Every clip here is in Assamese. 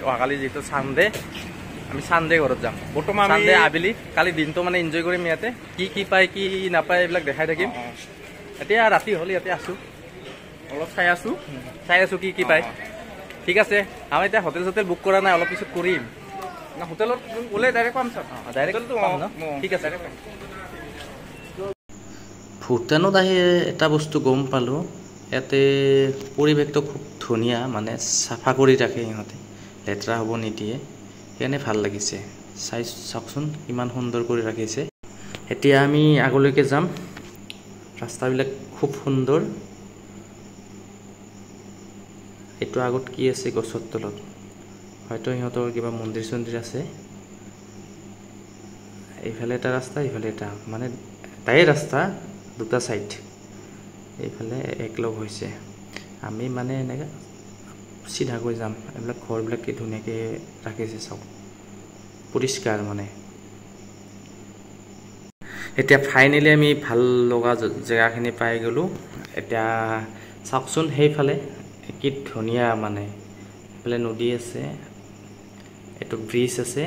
অহাকালি যেহেতু সানডে আমি সানডে ঘৰত যাম বৰ্তমান সানডে আবেলি কালি দিনটো মানে এনজয় কৰিম ইয়াতে কি পায় কি নাপায় এইবিলাক দেখাই থাকিম এতিয়া ৰাতি হ'ল ইয়াতে আছোঁ অলপ চাই আছোঁ কি পায় ঠিক আছে আমি এতিয়া হোটেল বুক কৰা নাই অলপ পিছত কৰিম না হোটেলত গ'লে ডাইৰেক্ট পাম ছাৰ ডাইৰেক্টটো ঠিক আছে ভূটানত আহি এটা বস্তু গম পালোঁ ইয়াতে পৰিৱেশটো খুব ধুনীয়া মানে চাফা কৰি ৰাখে সিহঁতে লেতেৰা হ'ব নিদিয়ে সেইকাৰণে ভাল লাগিছে চাওকচোন কিমান সুন্দৰ কৰি ৰাখিছে এতিয়া আমি আগলৈকে যাম ৰাস্তাবিলাক খুব সুন্দৰ এইটো আগত কি আছে গছৰ তলত হয়তো সিহঁতৰ কিবা মন্দিৰ চন্দিৰ আছে এইফালে এটা ৰাস্তা এইফালে এটা মানে তাই ৰাস্তা দুটা সাইড এইফালে একলগ হৈছে আমি মানে এনেকৈ চিধাকৈ যাম এইবিলাক ঘৰবিলাক কি ধুনীয়াকৈ ৰাখিছে চাওক পৰিষ্কাৰ মানে এতিয়া ফাইনেলি আমি ভাল লগা জেগাখিনি পাই গ'লোঁ এতিয়া চাওকচোন সেইফালে কি ধুনীয়া মানে এইফালে নদী আছে এইটো ব্ৰিজ আছে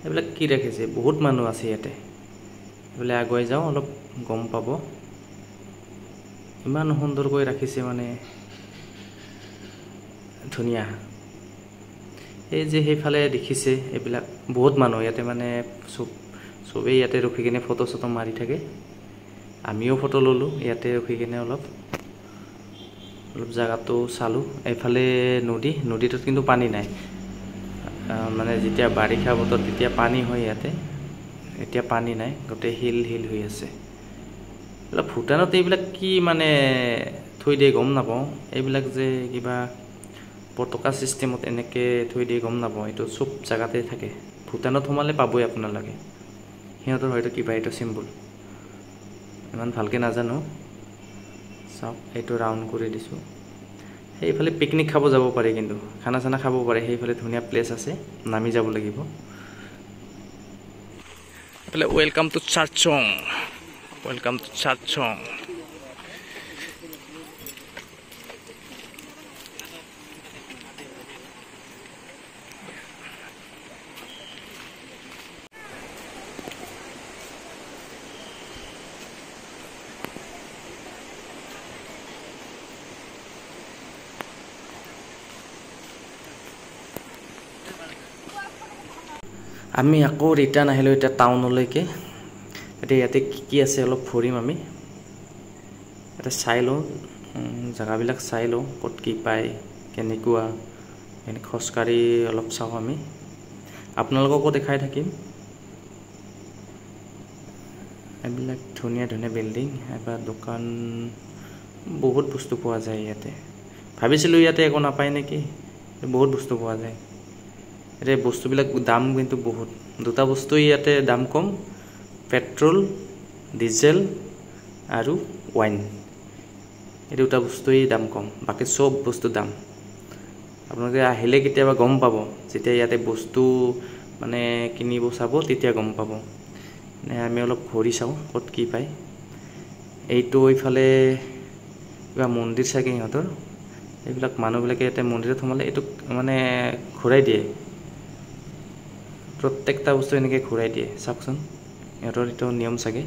এইবিলাক কি ৰাখিছে বহুত মানুহ আছে ইয়াতে এইফালে আগুৱাই যাওঁ অলপ গম পাব ইমান সুন্দৰকৈ ৰাখিছে মানে ধুনীয়া এই যে সেইফালে দেখিছে এইবিলাক বহুত মানুহ ইয়াতে মানে চবেই ইয়াতে ৰখি কিনে ফটো চটো মাৰি থাকে আমিও ফটো ল'লোঁ ইয়াতে ৰখি কিনে অলপ জাগাটো চালোঁ এইফালে নদীটোত কিন্তু পানী নাই মানে যেতিয়া বাৰিষা বতৰ তেতিয়া পানী হয় ইয়াতে এতিয়া পানী নাই গোটেই হিল হৈ আছে এইবিলাক ভূটানত এইবিলাক কি মানে থৈ দিয়ে গম নাপাওঁ এইবিলাক যে কিবা পতাকা চিষ্টেমত এনেকৈ থৈ দিয়ে গম নাপাওঁ এইটো চব জেগাতে থাকে ভূটানত সোমালে পাবই আপোনালোকে সিহঁতৰ হয়তো কিবা এইটো চিম্বল ইমান ভালকৈ নাজানো চাওক এইটো ৰাউণ্ড কৰি দিছোঁ সেইফালে পিকনিক খাব যাব পাৰে কিন্তু খানা চানা খাব পাৰে সেইফালে ধুনীয়া প্লেচ আছে নামি যাব লাগিব এইফালে ৱেলকাম টু চাৰ্চং আমি আকৌ ৰিটাৰ্ণ আহিলোঁ এতিয়া টাউনলৈকে এতিয়া ইয়াতে কি আছে অলপ ফুৰিম আমি এটা চাই লওঁ জেগাবিলাক চাই লওঁ ক'ত কি পায় কেনেকুৱা এনে খোজকাঢ়ি অলপ চাওঁ আমি আপোনালোককো দেখাই থাকিম এইবিলাক ধুনীয়া বিল্ডিং এবাৰ দোকান বহুত বস্তু পোৱা যায় ইয়াতে ভাবিছিলোঁ ইয়াতে একো নাপায় নেকি বহুত বস্তু পোৱা যায় এতিয়া বস্তুবিলাক দাম কিন্তু বহুত দুটা বস্তু ইয়াতে দাম কম পেট্ৰল ডিজেল আৰু ওয়াইন এই দুটা বস্তুই দাম কম বাকি সব বস্তু দাম আপোনালোকে আহিলে কেতিয়াবা গম পাব যেতিয়া ইয়াতে বস্তু মানে কিনিব চাব তেতিয়া গম পাব আমি অলপ ঘূৰি চাওঁ ক'ত কি পায় এইটো এইফালে কিবা মন্দিৰ চাগে সিহঁতৰ এইবিলাক মানুহবিলাকে ইয়াতে মন্দিৰত সোমালে এইটো মানে ঘূৰাই দিয়ে প্ৰত্যেকটা বস্তু এনেকৈ ঘূৰাই দিয়ে চাওকচোন ইহঁতৰ এইটো নিয়ম চাগে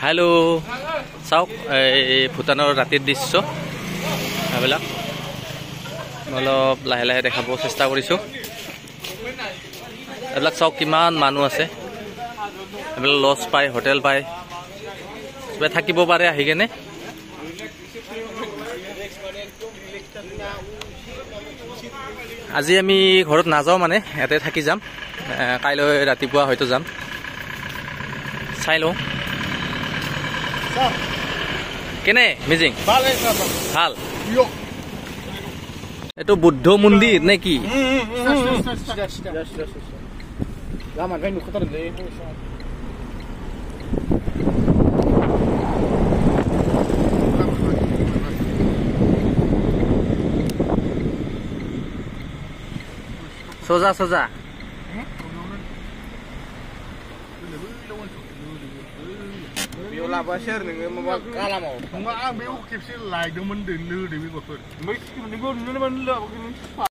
হেল্ল' চাওক এই ভূটানৰ ৰাতিৰ দৃশ্য এইবিলাক অলপ লাহে দেখাব চেষ্টা কৰিছোঁ এইবিলাক চাওক কিমান মানুহ আছে এইবিলাক লজ পায় হোটেল পায় চবে থাকিব পাৰে আহি কেনে আজি আমি ঘৰত নাযাওঁ মানে ইয়াতে থাকি যাম কাইলৈ ৰাতিপুৱা হয়তো যাম চাই লওঁ কেনে মিজিং ভাল এইটো বুদ্ধ মন্দিৰ নে কি সোজা भिडिअ लाबोआसै आरो नोङो माबा गालामाव नङा आं बेयाव खेबसे लायदोंमोन दै लो दै बेगरफोर ओमफ्य नोंबो नुनो मोनलो